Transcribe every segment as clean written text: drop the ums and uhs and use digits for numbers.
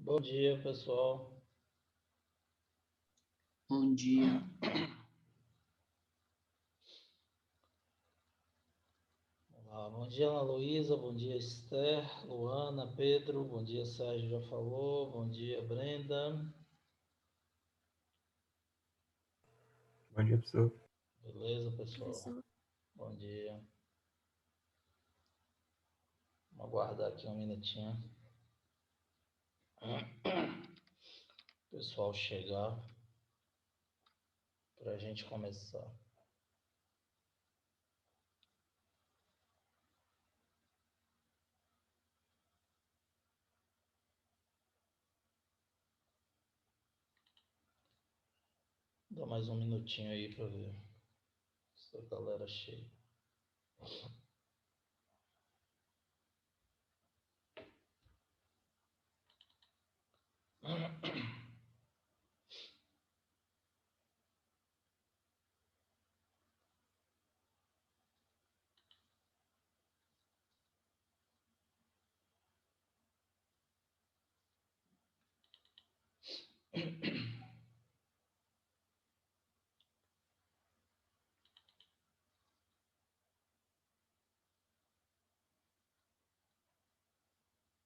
Bom dia, pessoal. Bom dia. Olá, bom dia, Ana Luísa, bom dia, Esther, Luana, Pedro, bom dia, Sérgio já falou, bom dia, Brenda. Bom dia, professor. Beleza, pessoal? Professor. Bom dia. Vamos aguardar aqui um minutinho. O pessoal chegar para a gente começar. Dá mais um minutinho aí para ver se a galera chega.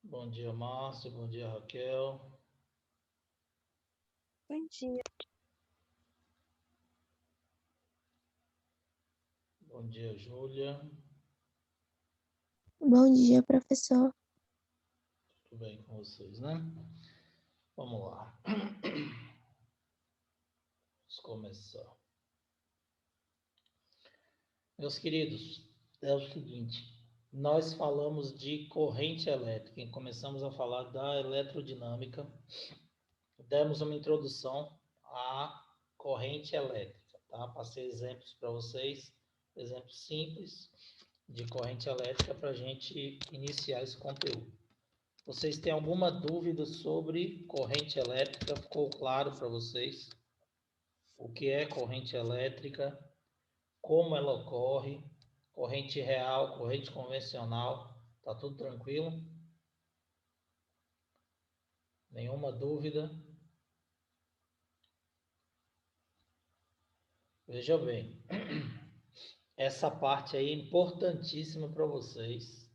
Bom dia, Márcio, bom dia, Raquel. Bom dia. Bom dia, Júlia. Bom dia, professor. Tudo bem com vocês, né? Vamos lá. Vamos começar. Meus queridos, é o seguinte, nós falamos de corrente elétrica e começamos a falar da eletrodinâmica, demos uma introdução à corrente elétrica, tá? Passei exemplos para vocês, exemplos simples de corrente elétrica para a gente iniciar esse conteúdo. Vocês têm alguma dúvida sobre corrente elétrica? Ficou claro para vocês o que é corrente elétrica, como ela ocorre? Corrente real, corrente convencional, tá tudo tranquilo? Nenhuma dúvida? Veja bem, essa parte aí é importantíssima para vocês,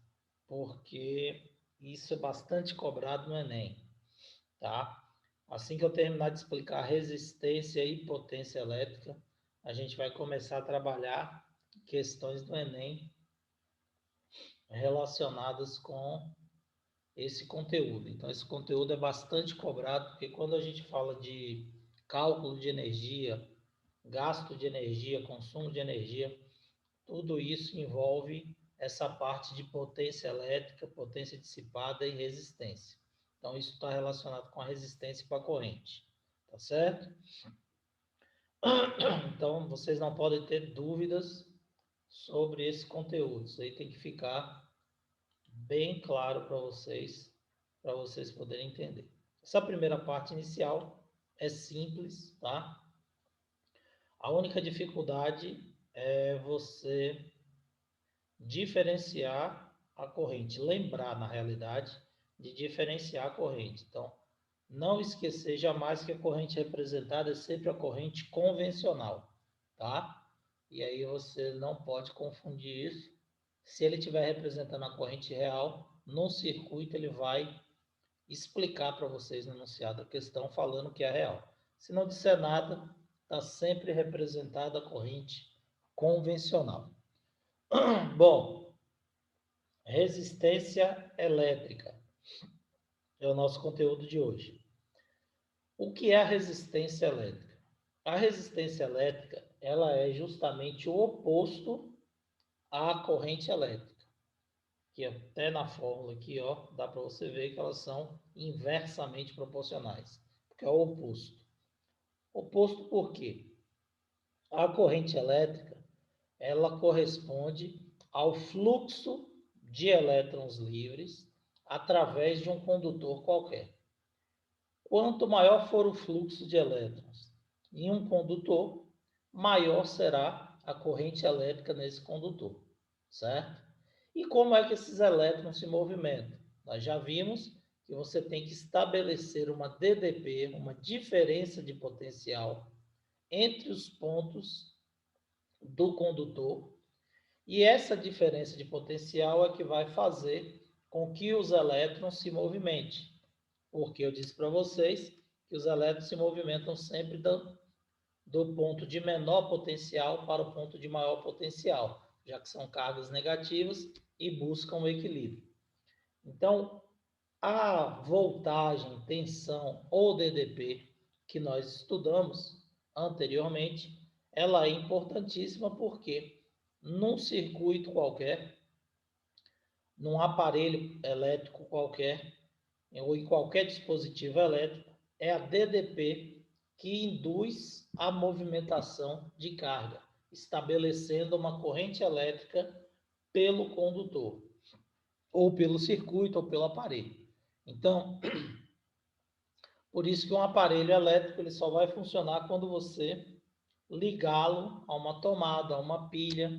porque isso é bastante cobrado no Enem, tá? Assim que eu terminar de explicar resistência e potência elétrica, a gente vai começar a trabalhar questões do Enem relacionadas com esse conteúdo. Então, esse conteúdo é bastante cobrado, porque quando a gente fala de cálculo de energia, gasto de energia, consumo de energia, tudo isso envolve essa parte de potência elétrica, potência dissipada e resistência. Então, isso está relacionado com a resistência e com a corrente, tá certo? Então, vocês não podem ter dúvidas sobre esse conteúdo. Isso aí tem que ficar bem claro para vocês poderem entender. Essa primeira parte inicial é simples, tá? A única dificuldade é você diferenciar a corrente, lembrar, na realidade, de diferenciar a corrente. Então, não esquecer jamais que a corrente representada é sempre a corrente convencional, tá? E aí você não pode confundir isso. Se ele estiver representando a corrente real, no circuito ele vai explicar para vocês no enunciado a questão falando que é real. Se não disser nada, está sempre representada a corrente convencional. Bom, resistência elétrica é o nosso conteúdo de hoje. O que é a resistência elétrica? A resistência elétrica, ela é justamente o oposto à corrente elétrica, que até na fórmula aqui, ó, dá para você ver que elas são inversamente proporcionais, porque é o oposto. Oposto por quê? A corrente elétrica, ela corresponde ao fluxo de elétrons livres através de um condutor qualquer. Quanto maior for o fluxo de elétrons em um condutor, maior será a corrente elétrica nesse condutor, certo? E como é que esses elétrons se movimentam? Nós já vimos que você tem que estabelecer uma DDP, uma diferença de potencial entre os pontos do condutor, e essa diferença de potencial é que vai fazer com que os elétrons se movimentem, porque eu disse para vocês que os elétrons se movimentam sempre do ponto de menor potencial para o ponto de maior potencial, já que são cargas negativas e buscam o equilíbrio. Então, a voltagem, tensão ou DDP que nós estudamos anteriormente, ela é importantíssima porque num circuito qualquer, num aparelho elétrico qualquer, ou em qualquer dispositivo elétrico, é a DDP que induz a movimentação de carga, estabelecendo uma corrente elétrica pelo condutor, ou pelo circuito, ou pelo aparelho. Então, por isso que um aparelho elétrico ele só vai funcionar quando você ligá-lo a uma tomada, a uma pilha,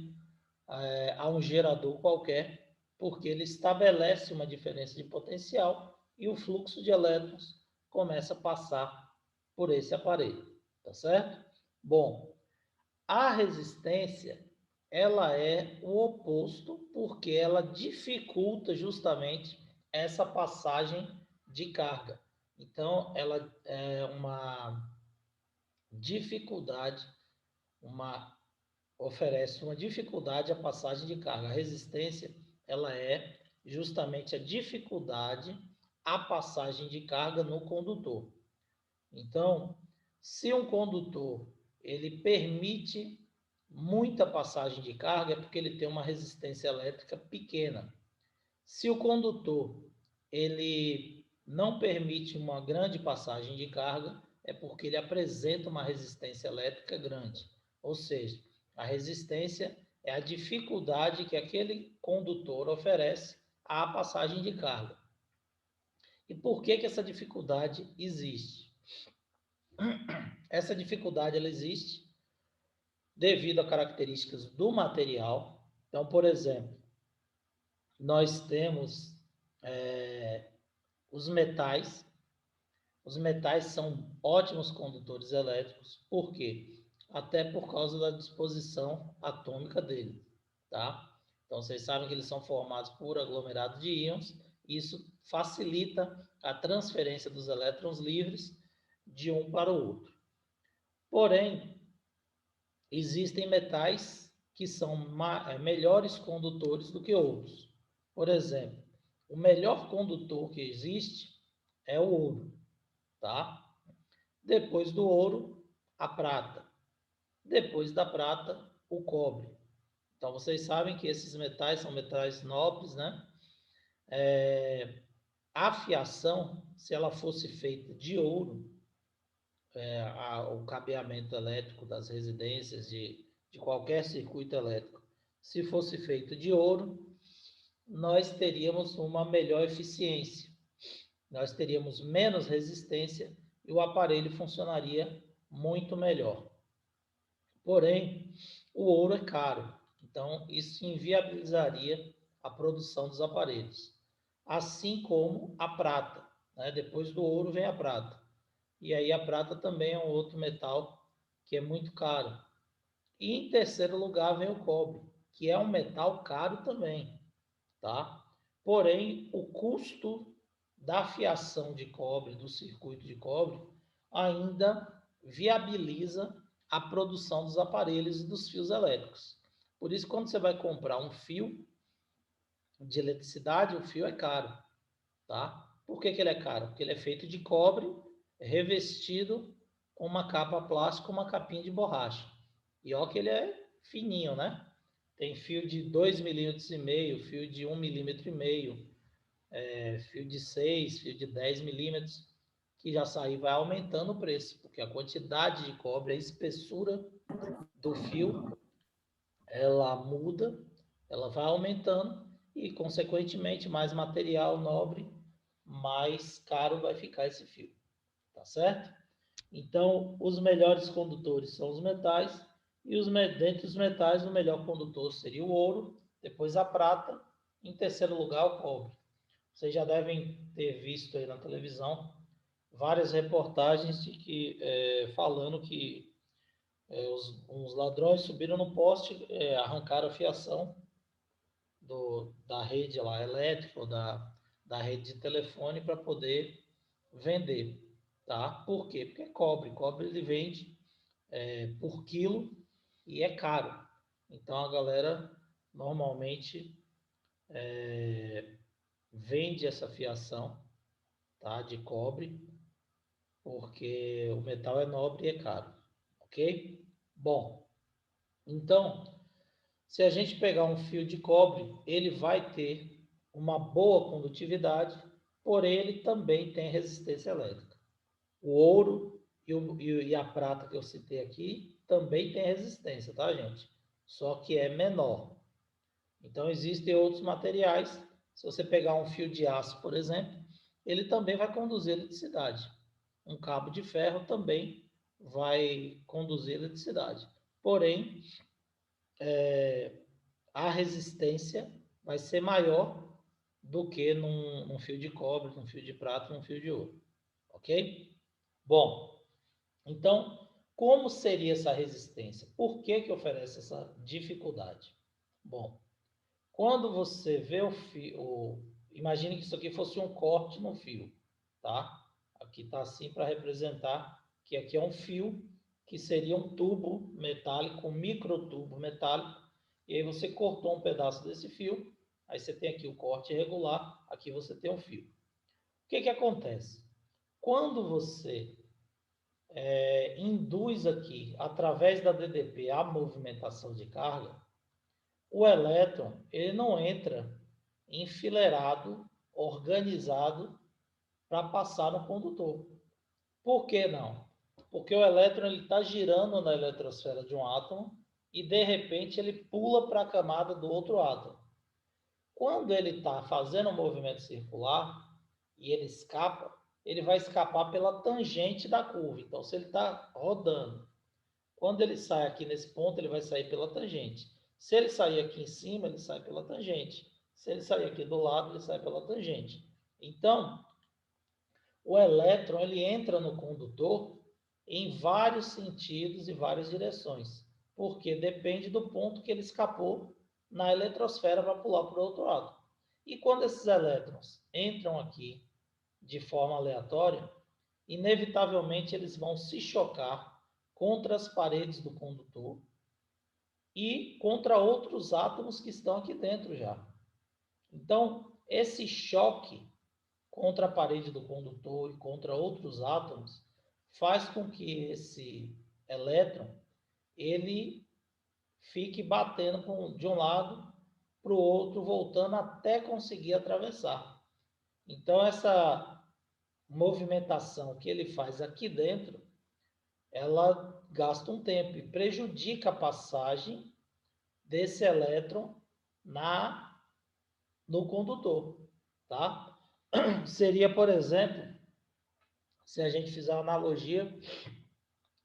a um gerador qualquer, porque ele estabelece uma diferença de potencial e o fluxo de elétrons começa a passar por esse aparelho, tá certo? Bom, a resistência, ela é o oposto, porque ela dificulta justamente essa passagem de carga. Então, ela é uma dificuldade, oferece uma dificuldade à passagem de carga. A resistência, ela é justamente a dificuldade à passagem de carga no condutor. Então, se um condutor ele permite muita passagem de carga, é porque ele tem uma resistência elétrica pequena. Se o condutor ele não permite uma grande passagem de carga, é porque ele apresenta uma resistência elétrica grande. Ou seja, a resistência é a dificuldade que aquele condutor oferece à passagem de carga. E por que essa dificuldade existe? Essa dificuldade ela existe devido a características do material. Então, por exemplo, nós temos os metais. Os metais são ótimos condutores elétricos. Por quê? Até por causa da disposição atômica dele, tá? Então, vocês sabem que eles são formados por aglomerados de íons. Isso facilita a transferência dos elétrons livres de um para o outro. Porém, existem metais que são melhores condutores do que outros. Por exemplo, o melhor condutor que existe é o ouro, tá? Depois do ouro, a prata. Depois da prata, o cobre. Então, vocês sabem que esses metais são metais nobres, né? A fiação, se ela fosse feita de ouro, o cabeamento elétrico das residências, de qualquer circuito elétrico, se fosse feito de ouro, nós teríamos uma melhor eficiência, nós teríamos menos resistência e o aparelho funcionaria muito melhor. Porém, o ouro é caro, então isso inviabilizaria a produção dos aparelhos. Assim como a prata, né? Depois do ouro vem a prata. E aí a prata também é um outro metal que é muito caro. E em terceiro lugar vem o cobre, que é um metal caro também, tá? Porém, o custo da fiação de cobre, do circuito de cobre, ainda viabiliza a produção dos aparelhos e dos fios elétricos. Por isso, quando você vai comprar um fio de eletricidade, o fio é caro, tá? Por que ele é caro? Porque ele é feito de cobre revestido com uma capa plástica, uma capinha de borracha. E ó que ele é fininho, né? Tem fio de 2,5 milímetros, fio de 1,5 milímetro, fio de 6, fio de 10 milímetros, que já sai vai aumentando o preço, porque a quantidade de cobre, a espessura do fio, ela muda, ela vai aumentando e, consequentemente, mais material nobre, mais caro vai ficar esse fio, tá certo? Então, os melhores condutores são os metais, e dentre os metais, o melhor condutor seria o ouro, depois a prata, em terceiro lugar o cobre. Vocês já devem ter visto aí na televisão várias reportagens de que, falando que uns ladrões subiram no poste, arrancaram a fiação da rede lá elétrica ou da rede de telefone para poder vender, tá? Por quê? Porque é cobre. Cobre ele vende por quilo e é caro. Então a galera normalmente vende essa fiação, tá? De cobre, porque o metal é nobre e é caro, ok? Bom, então se a gente pegar um fio de cobre, ele vai ter uma boa condutividade, porém ele também tem resistência elétrica. O ouro e a prata que eu citei aqui também tem resistência, tá, gente? Só que é menor. Então existem outros materiais. Se você pegar um fio de aço, por exemplo, ele também vai conduzir eletricidade. Um cabo de ferro também vai conduzir eletricidade. Porém, a resistência vai ser maior do que num fio de cobre, num fio de prata, num fio de ouro. Ok? Bom, então, como seria essa resistência? Por que oferece essa dificuldade? Bom, quando você vê o fio, imagine que isso aqui fosse um corte no fio, tá? Aqui está assim para representar que aqui é um fio que seria um tubo metálico, um microtubo metálico, e aí você cortou um pedaço desse fio, aí você tem aqui o corte irregular, aqui você tem um fio. O que acontece? Quando você induz aqui, através da DDP, a movimentação de carga, o elétron ele não entra enfileirado, organizado para passar no condutor. Por que não? Porque o elétron está girando na eletrosfera de um átomo e de repente ele pula para a camada do outro átomo. Quando ele está fazendo um movimento circular e ele escapa, ele vai escapar pela tangente da curva. Então, se ele está rodando, quando ele sai aqui nesse ponto, ele vai sair pela tangente. Se ele sair aqui em cima, ele sai pela tangente. Se ele sair aqui do lado, ele sai pela tangente. Então, o elétron ele entra no condutor em vários sentidos e várias direções, porque depende do ponto que ele escapou na eletrosfera para pular para o outro lado. E quando esses elétrons entram aqui de forma aleatória, inevitavelmente eles vão se chocar contra as paredes do condutor e contra outros átomos que estão aqui dentro já. Então, esse choque contra a parede do condutor e contra outros átomos faz com que esse elétron ele fique batendo de um lado para o outro, voltando até conseguir atravessar. Então, essa movimentação que ele faz aqui dentro, ela gasta um tempo e prejudica a passagem desse elétron no condutor, tá? Seria, por exemplo, se a gente fizer uma analogia,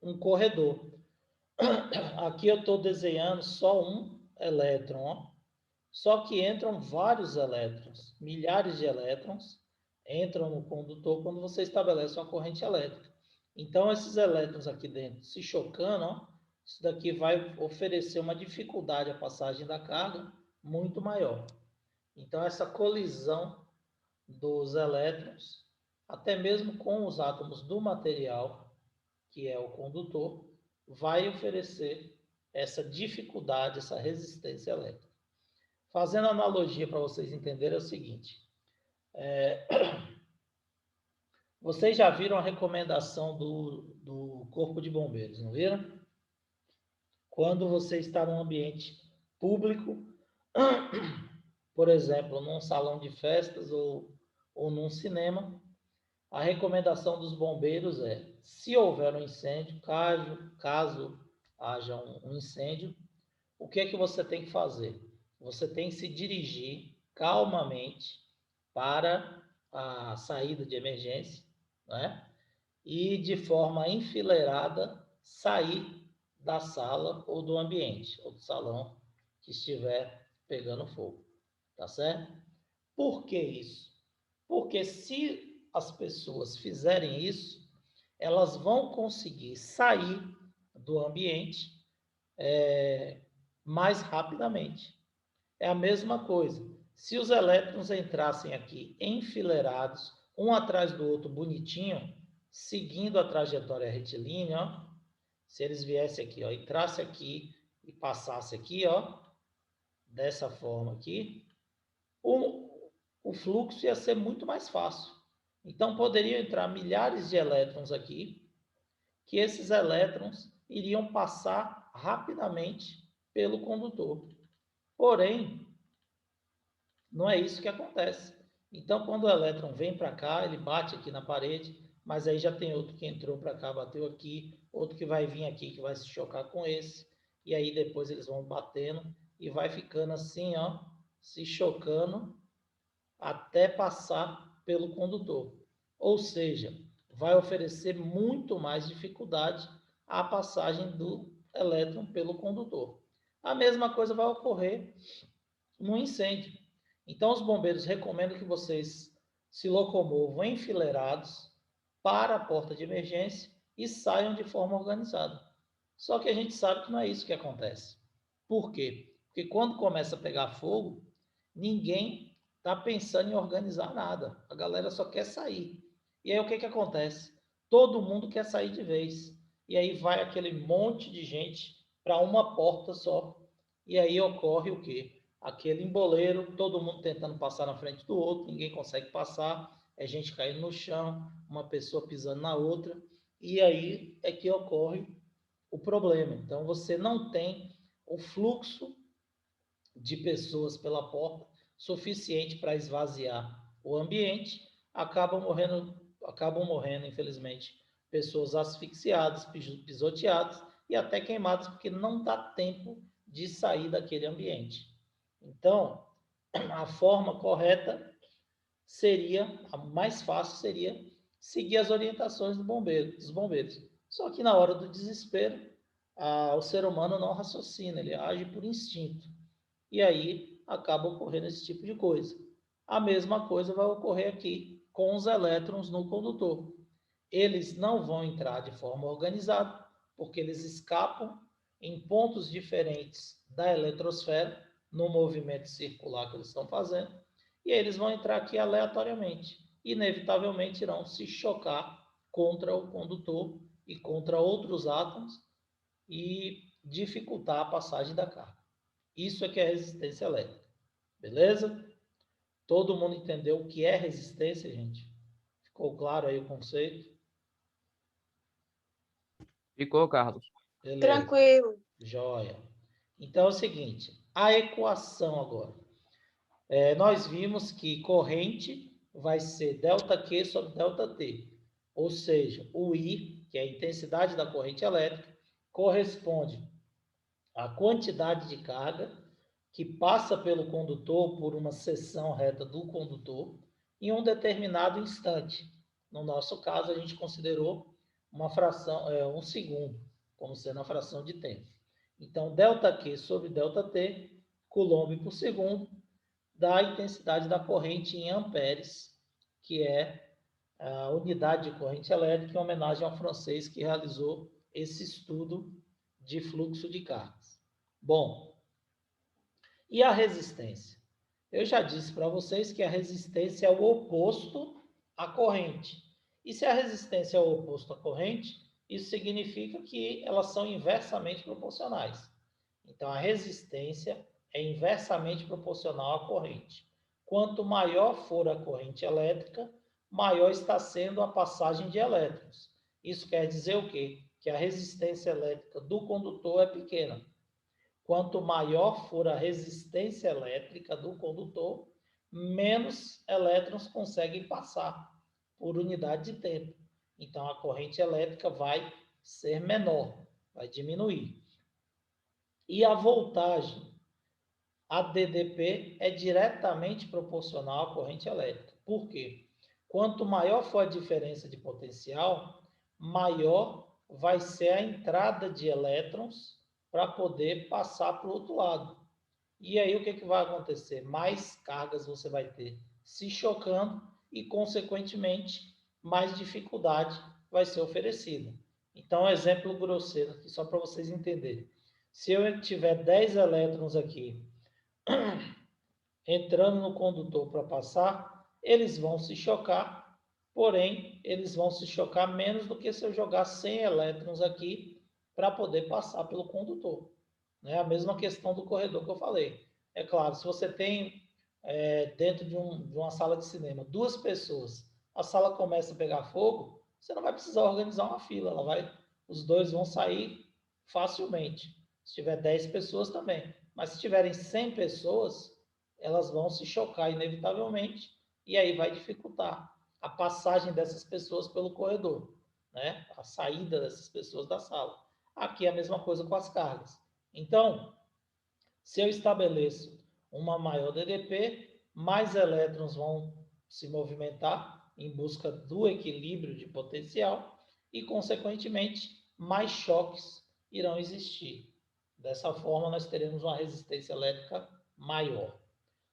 um corredor. Aqui eu estou desenhando só um elétron, ó. Só que entram vários elétrons, milhares de elétrons entram no condutor quando você estabelece uma corrente elétrica. Então, esses elétrons aqui dentro se chocando, ó, isso daqui vai oferecer uma dificuldade à passagem da carga muito maior. Então, essa colisão dos elétrons, até mesmo com os átomos do material, que é o condutor, vai oferecer essa dificuldade, essa resistência elétrica. Fazendo analogia para vocês entenderem é o seguinte, vocês já viram a recomendação do Corpo de Bombeiros, não viram? Quando você está num ambiente público, por exemplo, num salão de festas ou num cinema, a recomendação dos bombeiros é, se houver um incêndio, caso haja um incêndio, o que é que você tem que fazer? Você tem que se dirigir calmamente para a saída de emergência, né? E de forma enfileirada sair da sala ou do ambiente, ou do salão que estiver pegando fogo, tá certo? Por que isso? Porque se as pessoas fizerem isso, elas vão conseguir sair do ambiente mais rapidamente. É a mesma coisa. Se os elétrons entrassem aqui enfileirados, um atrás do outro, bonitinho, seguindo a trajetória retilínea, ó, se eles viessem aqui, ó, entrasse aqui e passasse aqui, ó, dessa forma aqui, o fluxo ia ser muito mais fácil. Então, poderiam entrar milhares de elétrons aqui, que esses elétrons iriam passar rapidamente pelo condutor. Porém, não é isso que acontece. Então, quando o elétron vem para cá, ele bate aqui na parede, mas aí já tem outro que entrou para cá, bateu aqui, outro que vai vir aqui, que vai se chocar com esse, e aí depois eles vão batendo e vai ficando assim, ó, se chocando até passar pelo condutor. Ou seja, vai oferecer muito mais dificuldade à passagem do elétron pelo condutor. A mesma coisa vai ocorrer no incêndio. Então, os bombeiros recomendam que vocês se locomovam enfileirados para a porta de emergência e saiam de forma organizada. Só que a gente sabe que não é isso que acontece. Por quê? Porque quando começa a pegar fogo, ninguém está pensando em organizar nada. A galera só quer sair. E aí o que acontece? Todo mundo quer sair de vez. E aí vai aquele monte de gente para uma porta só. E aí ocorre o quê? Aquele emboleiro, todo mundo tentando passar na frente do outro, ninguém consegue passar, é gente caindo no chão, uma pessoa pisando na outra, e aí é que ocorre o problema. Então você não tem o fluxo de pessoas pela porta suficiente para esvaziar o ambiente, acabam morrendo, infelizmente, pessoas asfixiadas, pisoteadas e até queimadas, porque não dá tempo de sair daquele ambiente. Então, a forma correta seria, a mais fácil seria seguir as orientações dos bombeiros. Só que na hora do desespero, o ser humano não raciocina, ele age por instinto. E aí acaba ocorrendo esse tipo de coisa. A mesma coisa vai ocorrer aqui com os elétrons no condutor. Eles não vão entrar de forma organizada, porque eles escapam em pontos diferentes da eletrosfera, no movimento circular que eles estão fazendo, e eles vão entrar aqui aleatoriamente. Inevitavelmente irão se chocar contra o condutor e contra outros átomos e dificultar a passagem da carga. Isso é que é resistência elétrica. Beleza? Todo mundo entendeu o que é resistência, gente? Ficou claro aí o conceito? Ficou, Carlos? Beleza. Tranquilo. Joia. Então é o seguinte, a equação agora. Nós vimos que corrente vai ser ΔQ sobre ΔT. Ou seja, o I, que é a intensidade da corrente elétrica, corresponde à quantidade de carga que passa pelo condutor por uma seção reta do condutor em um determinado instante. No nosso caso, a gente considerou uma fração, um segundo, como sendo a fração de tempo. Então, ΔQ sobre ΔT, coulomb por segundo, dá a intensidade da corrente em amperes, que é a unidade de corrente elétrica, em homenagem ao francês que realizou esse estudo de fluxo de cargas. Bom, e a resistência? Eu já disse para vocês que a resistência é o oposto à corrente. E se a resistência é o oposto à corrente, isso significa que elas são inversamente proporcionais. Então, a resistência é inversamente proporcional à corrente. Quanto maior for a corrente elétrica, maior está sendo a passagem de elétrons. Isso quer dizer o quê? Que a resistência elétrica do condutor é pequena. Quanto maior for a resistência elétrica do condutor, menos elétrons conseguem passar por unidade de tempo. Então, a corrente elétrica vai ser menor, vai diminuir. E a voltagem, a DDP, é diretamente proporcional à corrente elétrica. Por quê? Quanto maior for a diferença de potencial, maior vai ser a entrada de elétrons para poder passar para o outro lado. E aí o que vai acontecer? Mais cargas você vai ter se chocando e, consequentemente, mais dificuldade vai ser oferecida. Então, exemplo grosseiro aqui, só para vocês entenderem. Se eu tiver 10 elétrons aqui entrando no condutor para passar, eles vão se chocar, porém, eles vão se chocar menos do que se eu jogar 100 elétrons aqui para poder passar pelo condutor. É a mesma questão do corredor que eu falei. É claro, se você tem dentro de uma sala de cinema 2 pessoas, a sala começa a pegar fogo, você não vai precisar organizar uma fila, os 2 vão sair facilmente. Se tiver 10 pessoas também. Mas se tiverem 100 pessoas, elas vão se chocar inevitavelmente e aí vai dificultar a passagem dessas pessoas pelo corredor, né? A saída dessas pessoas da sala. Aqui é a mesma coisa com as cargas. Então, se eu estabeleço uma maior DDP, mais elétrons vão se movimentar em busca do equilíbrio de potencial e, consequentemente, mais choques irão existir. Dessa forma, nós teremos uma resistência elétrica maior.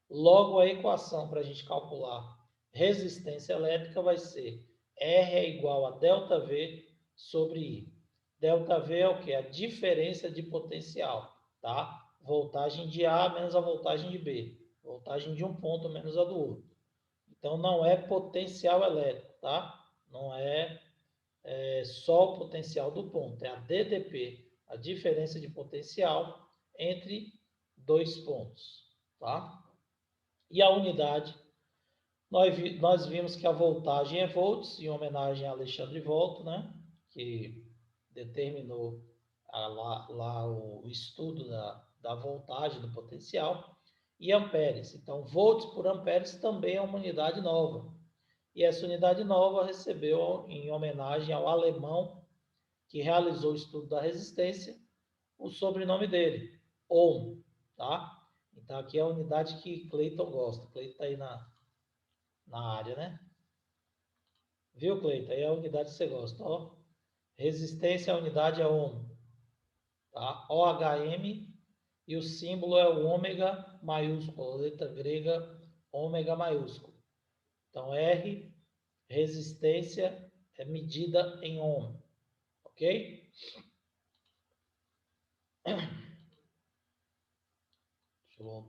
Logo, a equação para a gente calcular resistência elétrica vai ser R é igual a ΔV sobre I. ΔV é o que? A diferença de potencial, tá? Voltagem de A menos a voltagem de B. Voltagem de um ponto menos a do outro. Então, não é potencial elétrico, tá? Não é só o potencial do ponto, é a DDP, a diferença de potencial entre 2 pontos, tá? E a unidade, nós vimos que a voltagem é volts, em homenagem a Alexandre Volta, né? Que determinou lá o estudo da voltagem, do potencial, e amperes. Então, volts por amperes também é uma unidade nova. E essa unidade nova recebeu, em homenagem ao alemão que realizou o estudo da resistência, o sobrenome dele, Ohm, tá? Então, aqui é a unidade que Cleiton gosta. Cleiton está aí na área, né? Viu, Cleiton? Aí é a unidade que você gosta, ó. Resistência, a unidade é Ohm, tá? OHM, e o símbolo é o ômega maiúsculo, letra grega ômega maiúsculo. Então, R, resistência, é medida em ohm, ok?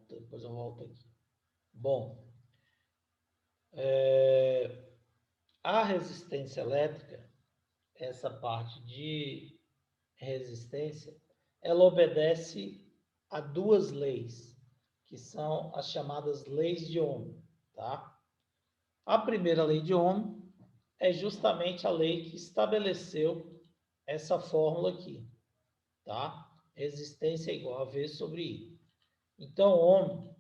Depois eu volto aqui. Bom, a resistência elétrica, essa parte de resistência, ela obedece a 2 leis, que são as chamadas leis de Ohm, tá? A primeira lei de Ohm é justamente a lei que estabeleceu essa fórmula aqui, tá? Resistência é igual a V sobre I. Então, Ohm,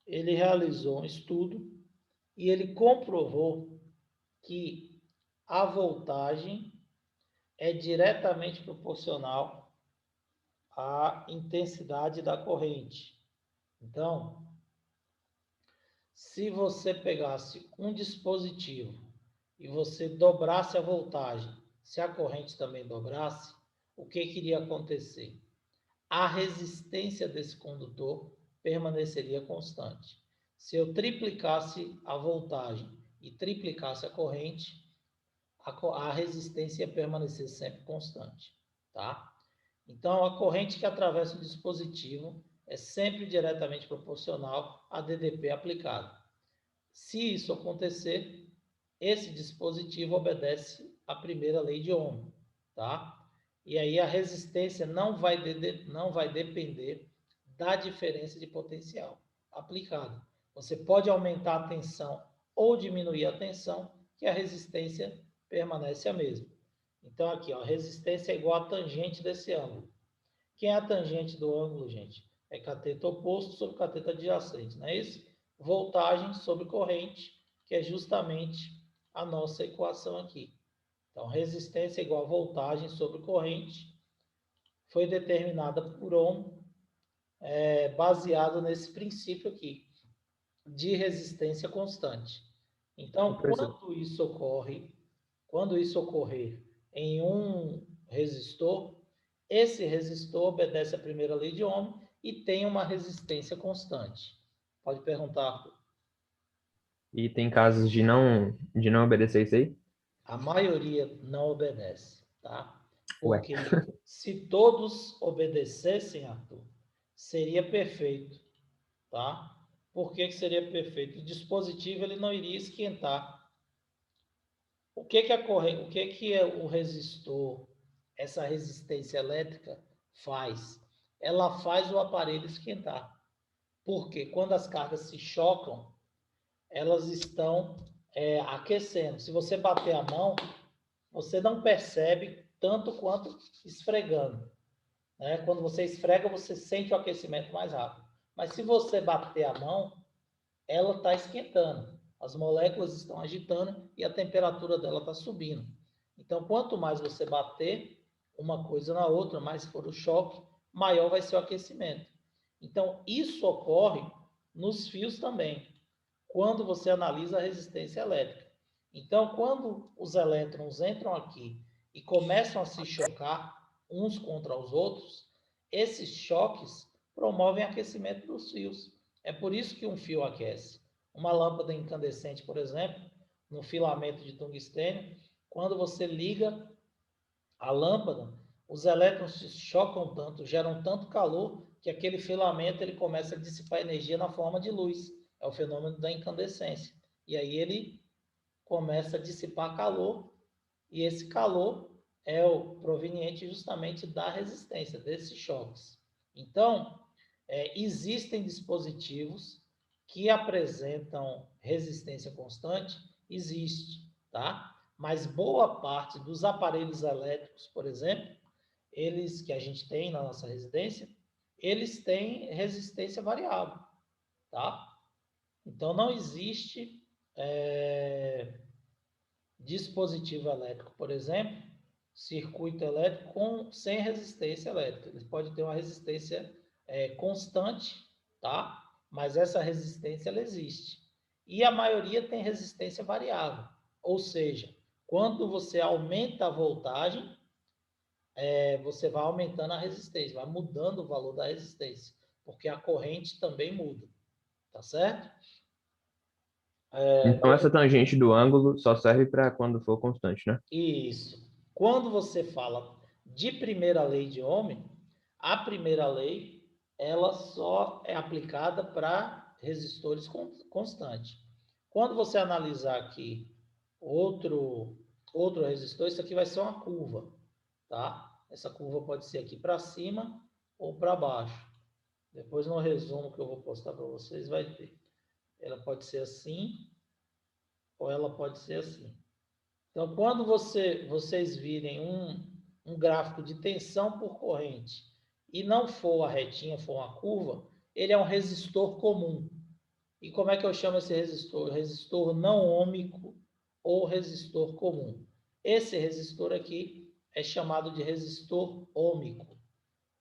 ele realizou um estudo e ele comprovou que a voltagem é diretamente proporcional à intensidade da corrente. Então, se você pegasse um dispositivo e você dobrasse a voltagem, se a corrente também dobrasse, o que iria acontecer? A resistência desse condutor permaneceria constante. Se eu triplicasse a voltagem e triplicasse a corrente, a resistência ia permanecer sempre constante, tá? Então, a corrente que atravessa o dispositivo é sempre diretamente proporcional à DDP aplicada. Se isso acontecer, esse dispositivo obedece à primeira lei de Ohm, tá? E aí a resistência não vai depender da diferença de potencial aplicada. Você pode aumentar a tensão ou diminuir a tensão, que a resistência permanece a mesma. Então, aqui, ó, a resistência é igual à tangente desse ângulo. Quem é a tangente do ângulo, gente? É cateto oposto sobre cateto adjacente, não é isso? Voltagem sobre corrente, que é justamente a nossa equação aqui. Então, resistência é igual a voltagem sobre corrente, foi determinada por Ohm, baseado nesse princípio aqui, de resistência constante. Então, quando isso ocorrer em um resistor, esse resistor obedece à primeira lei de Ohm e tem uma resistência constante. Pode perguntar. E tem casos de não obedecer isso aí? A maioria não obedece, tá? Ué. Porque se todos obedecessem, Arthur, seria perfeito, tá? Por que que seria perfeito? O dispositivo ele não iria esquentar. O que que é o resistor, essa resistência elétrica faz? Ela faz o aparelho esquentar. Porque quando as cargas se chocam, elas estão aquecendo. Se você bater a mão, você não percebe tanto quanto esfregando, né? Quando você esfrega, você sente o aquecimento mais rápido. Mas se você bater a mão, ela está esquentando. As moléculas estão agitando e a temperatura dela está subindo. Então, quanto mais você bater uma coisa na outra, mais for o choque, maior vai ser o aquecimento. Então, isso ocorre nos fios também, quando você analisa a resistência elétrica. Então, quando os elétrons entram aqui e começam a se chocar uns contra os outros, esses choques promovem aquecimento dos fios. É por isso que um fio aquece. Uma lâmpada incandescente, por exemplo, no filamento de tungstênio, quando você liga a lâmpada, os elétrons se chocam tanto, geram tanto calor, que aquele filamento ele começa a dissipar energia na forma de luz. É o fenômeno da incandescência. E aí ele começa a dissipar calor, e esse calor é o proveniente justamente da resistência, desses choques. Então, existem dispositivos que apresentam resistência constante, existe, tá? Mas boa parte dos aparelhos elétricos, por exemplo, eles que a gente tem na nossa residência, eles têm resistência variável, tá? Então não existe dispositivo elétrico, por exemplo, circuito elétrico sem resistência elétrica. Ele pode ter uma resistência constante, tá? Mas essa resistência ela existe. E a maioria tem resistência variável. Ou seja, quando você aumenta a voltagem, você vai aumentando a resistência, vai mudando o valor da resistência, porque a corrente também muda, tá certo? Então essa tangente do ângulo só serve para quando for constante, né? Isso. Quando você fala de primeira lei de Ohm, a primeira lei ela só é aplicada para resistores constantes. Quando você analisar aqui outro resistor, isso aqui vai ser uma curva, tá? Essa curva pode ser aqui para cima ou para baixo. Depois no resumo que eu vou postar para vocês vai ter. Ela pode ser assim ou ela pode ser assim. Então, quando vocês virem um gráfico de tensão por corrente e não for a retinha, for uma curva, ele é um resistor comum. E como é que eu chamo esse resistor? Resistor não ôhmico ou resistor comum. Esse resistor aqui é chamado de resistor ôhmico.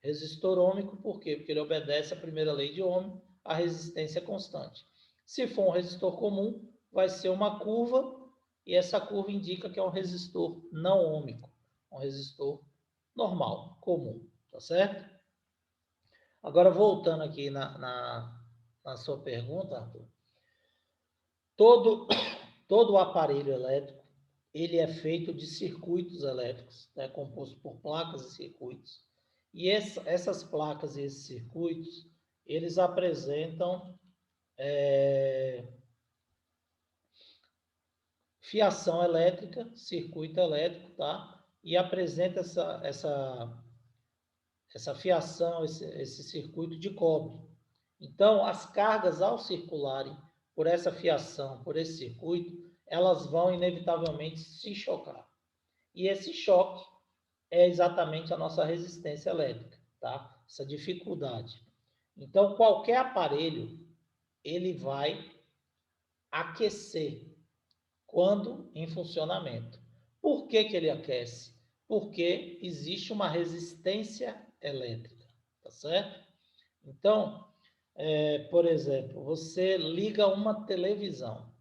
Resistor ôhmico por quê? Porque ele obedece à primeira lei de Ohm, a resistência constante. Se for um resistor comum, vai ser uma curva, e essa curva indica que é um resistor não ôhmico, um resistor normal, comum, tá certo? Agora, voltando aqui na sua pergunta, Arthur, todo o aparelho elétrico, ele é feito de circuitos elétricos, né, composto por placas e circuitos. E essas placas e esses circuitos, eles apresentam fiação elétrica, circuito elétrico, tá? E apresenta essa fiação, esse circuito de cobre. Então, as cargas, ao circularem por essa fiação, por esse circuito, elas vão inevitavelmente se chocar. E esse choque é exatamente a nossa resistência elétrica, tá? Essa dificuldade. Então, qualquer aparelho, ele vai aquecer quando em funcionamento. Por que que ele aquece? Porque existe uma resistência elétrica, tá certo? Então, por exemplo, você liga uma televisão.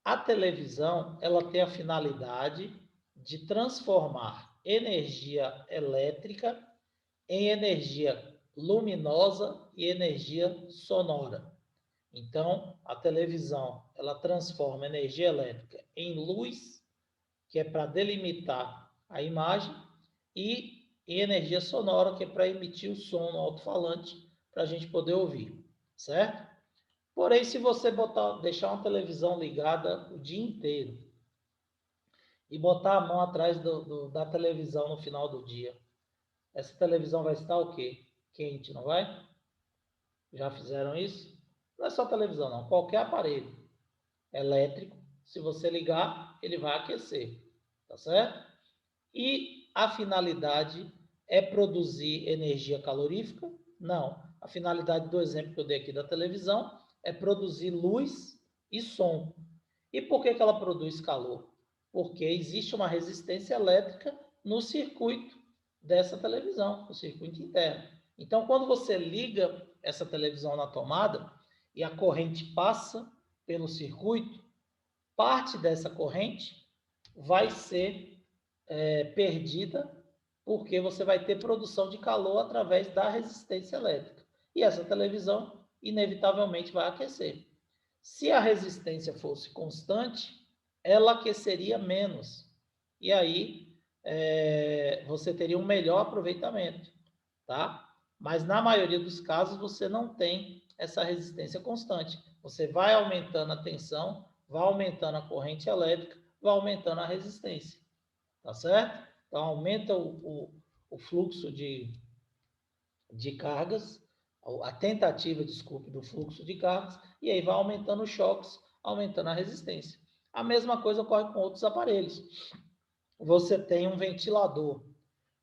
A televisão, ela tem a finalidade de transformar energia elétrica em energia luminosa e energia sonora. Então, a televisão, ela transforma energia elétrica em luz, que é para delimitar a imagem, e em energia sonora, que é para emitir o som no alto-falante, para a gente poder ouvir, certo? Porém, se você deixar uma televisão ligada o dia inteiro e botar a mão atrás da televisão no final do dia, essa televisão vai estar o quê? Quente, não vai? Já fizeram isso? Não é só televisão, não. Qualquer aparelho elétrico, se você ligar, ele vai aquecer, tá certo? E a finalidade é produzir energia calorífica? Não. A finalidade do exemplo que eu dei aqui da televisão é produzir luz e som. E por que ela produz calor? Porque existe uma resistência elétrica no circuito dessa televisão, no circuito interno. Então, quando você liga essa televisão na tomada e a corrente passa pelo circuito, parte dessa corrente vai ser perdida porque você vai ter produção de calor através da resistência elétrica. E essa televisão, inevitavelmente, vai aquecer. Se a resistência fosse constante, ela aqueceria menos. E aí você teria um melhor aproveitamento, tá? Mas na maioria dos casos você não tem essa resistência constante. Você vai aumentando a tensão, vai aumentando a corrente elétrica, vai aumentando a resistência, tá certo? Então aumenta o fluxo de cargas, a tentativa, desculpe, do fluxo de cargas, e aí vai aumentando os choques, aumentando a resistência. A mesma coisa ocorre com outros aparelhos. Você tem um ventilador.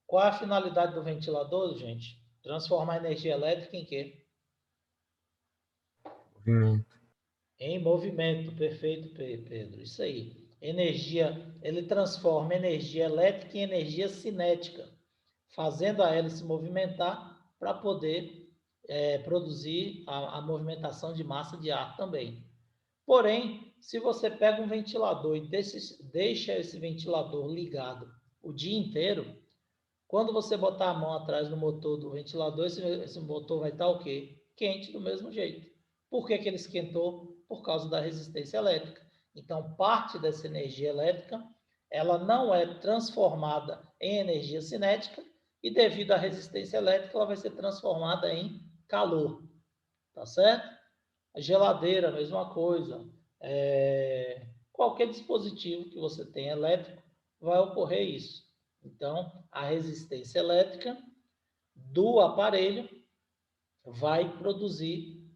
Qual é a finalidade do ventilador, gente? Transformar a energia elétrica em quê? Movimento. Em movimento. Perfeito, Pedro. Isso aí. Energia, ele transforma energia elétrica em energia cinética, fazendo a hélice movimentar para poder produzir a movimentação de massa de ar também. Porém, se você pega um ventilador e deixa esse ventilador ligado o dia inteiro, quando você botar a mão atrás do motor do ventilador, esse motor vai estar o quê? Quente do mesmo jeito. Por que ele esquentou? Por causa da resistência elétrica. Então, parte dessa energia elétrica, ela não é transformada em energia cinética e devido à resistência elétrica, ela vai ser transformada em calor. Tá certo? A geladeira, a mesma coisa. Qualquer dispositivo que você tenha elétrico, vai ocorrer isso. Então, a resistência elétrica do aparelho vai produzir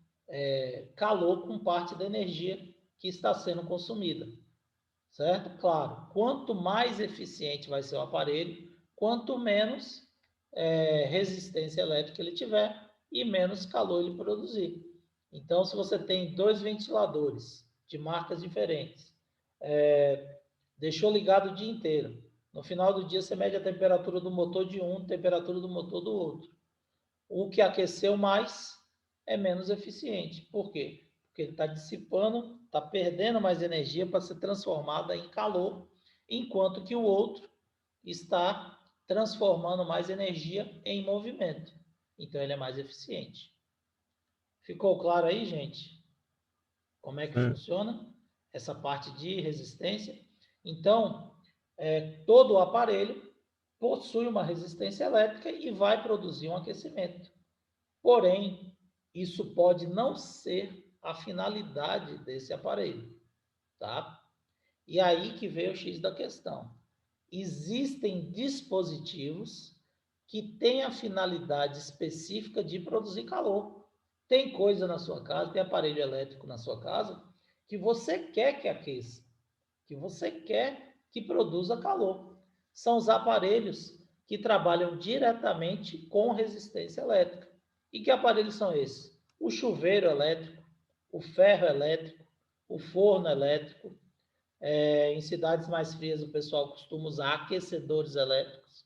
calor com parte da energia que está sendo consumida. Certo? Claro, quanto mais eficiente vai ser o aparelho, quanto menos resistência elétrica ele tiver e menos calor ele produzir. Então, se você tem dois ventiladores de marcas diferentes, deixou ligado o dia inteiro, no final do dia você mede a temperatura do motor de um, temperatura do motor do outro. O que aqueceu mais é menos eficiente. Por quê? Porque ele está dissipando, está perdendo mais energia para ser transformada em calor, enquanto que o outro está transformando mais energia em movimento. Então, ele é mais eficiente. Ficou claro aí, gente? Como é que funciona essa parte de resistência? Então, todo o aparelho possui uma resistência elétrica e vai produzir um aquecimento. Porém, isso pode não ser a finalidade desse aparelho, tá? E aí que veio o X da questão. Existem dispositivos que têm a finalidade específica de produzir calor. Tem coisa na sua casa, tem aparelho elétrico na sua casa que você quer que aqueça, que você quer que produza calor. São os aparelhos que trabalham diretamente com resistência elétrica. E que aparelhos são esses? O chuveiro elétrico, o ferro elétrico, o forno elétrico. Em cidades mais frias, o pessoal costuma usar aquecedores elétricos,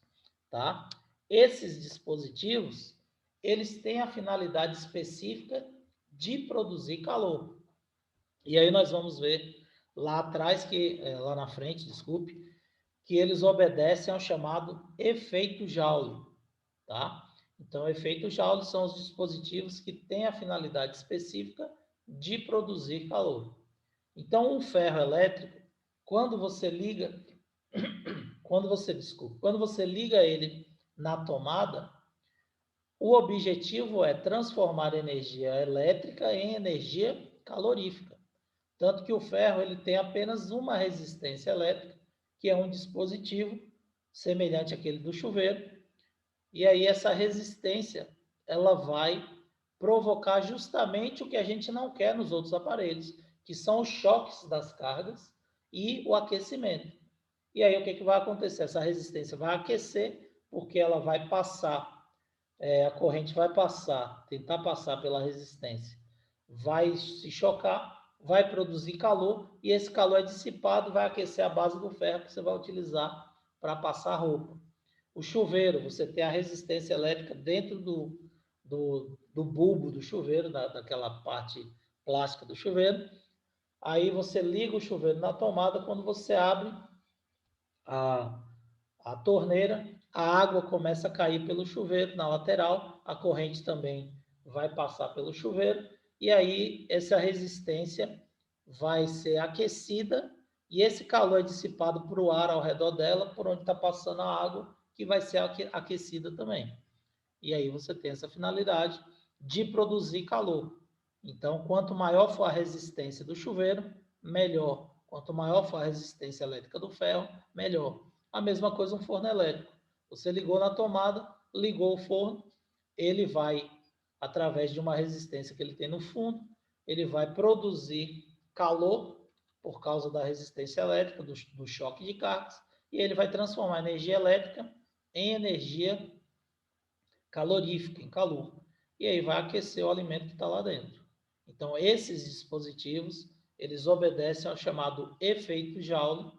tá? Esses dispositivos, eles têm a finalidade específica de produzir calor. E aí nós vamos ver lá atrás, lá na frente, desculpe, que eles obedecem ao chamado efeito Joule, tá? Então, o efeito Joule são os dispositivos que têm a finalidade específica de produzir calor. Então, um ferro elétrico, quando você liga ele na tomada, o objetivo é transformar energia elétrica em energia calorífica. Tanto que o ferro ele tem apenas uma resistência elétrica, que é um dispositivo semelhante àquele do chuveiro. E aí essa resistência ela vai provocar justamente o que a gente não quer nos outros aparelhos, que são os choques das cargas e o aquecimento. E aí o que vai acontecer? Essa resistência vai aquecer, porque ela vai passar, a corrente vai passar, tentar passar pela resistência, vai se chocar, vai produzir calor, e esse calor é dissipado, vai aquecer a base do ferro que você vai utilizar para passar roupa. O chuveiro, você tem a resistência elétrica dentro do bulbo do chuveiro, daquela parte plástica do chuveiro. Aí você liga o chuveiro na tomada, quando você abre a torneira, a água começa a cair pelo chuveiro na lateral, a corrente também vai passar pelo chuveiro, e aí essa resistência vai ser aquecida, e esse calor é dissipado para o ar ao redor dela, por onde está passando a água, que vai ser aquecida também. E aí você tem essa finalidade de produzir calor. Então, quanto maior for a resistência do chuveiro, melhor. Quanto maior for a resistência elétrica do ferro, melhor. A mesma coisa um forno elétrico. Você ligou na tomada, ligou o forno, ele vai, através de uma resistência que ele tem no fundo, ele vai produzir calor por causa da resistência elétrica, do choque de cargas, e ele vai transformar a energia elétrica em energia calorífica, em calor. E aí vai aquecer o alimento que está lá dentro. Então, esses dispositivos, eles obedecem ao chamado efeito Joule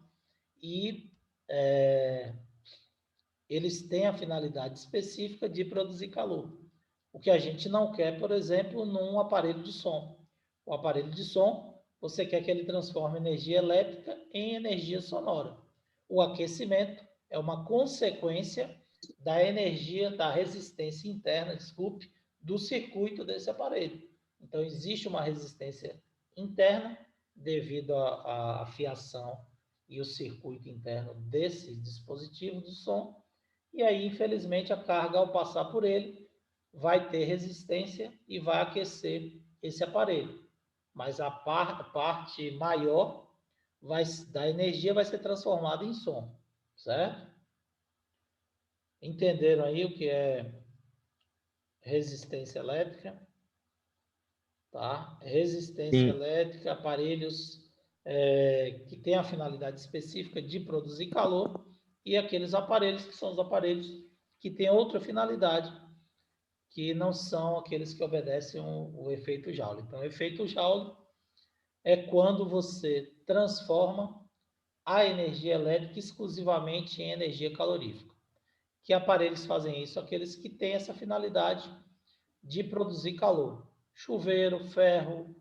e eles têm a finalidade específica de produzir calor. O que a gente não quer, por exemplo, num aparelho de som. O aparelho de som, você quer que ele transforme energia elétrica em energia sonora. O aquecimento é uma consequência da energia, da resistência interna, do circuito desse aparelho. Então, existe uma resistência interna devido à fiação e o circuito interno desse dispositivo de som. E aí, infelizmente, a carga, ao passar por ele, vai ter resistência e vai aquecer esse aparelho. Mas a parte maior da energia vai ser transformada em som, certo? Entenderam aí o que é resistência elétrica? Tá? Resistência Sim. elétrica, aparelhos que têm a finalidade específica de produzir calor, e aqueles aparelhos que são os aparelhos que têm outra finalidade, que não são aqueles que obedecem o efeito Joule. Então, o efeito Joule é quando você transforma a energia elétrica exclusivamente em energia calorífica. Que aparelhos fazem isso? Aqueles que têm essa finalidade de produzir calor. Chuveiro, ferro,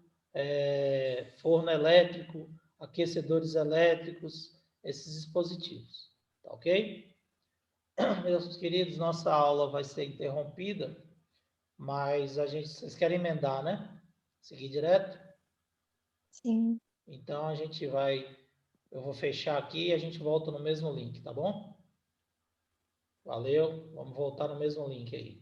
forno elétrico, aquecedores elétricos, esses dispositivos. Tá ok? Meus queridos, nossa aula vai ser interrompida, mas vocês querem emendar, né? Seguir direto? Sim. Então eu vou fechar aqui e a gente volta no mesmo link, tá bom? Valeu, vamos voltar no mesmo link aí.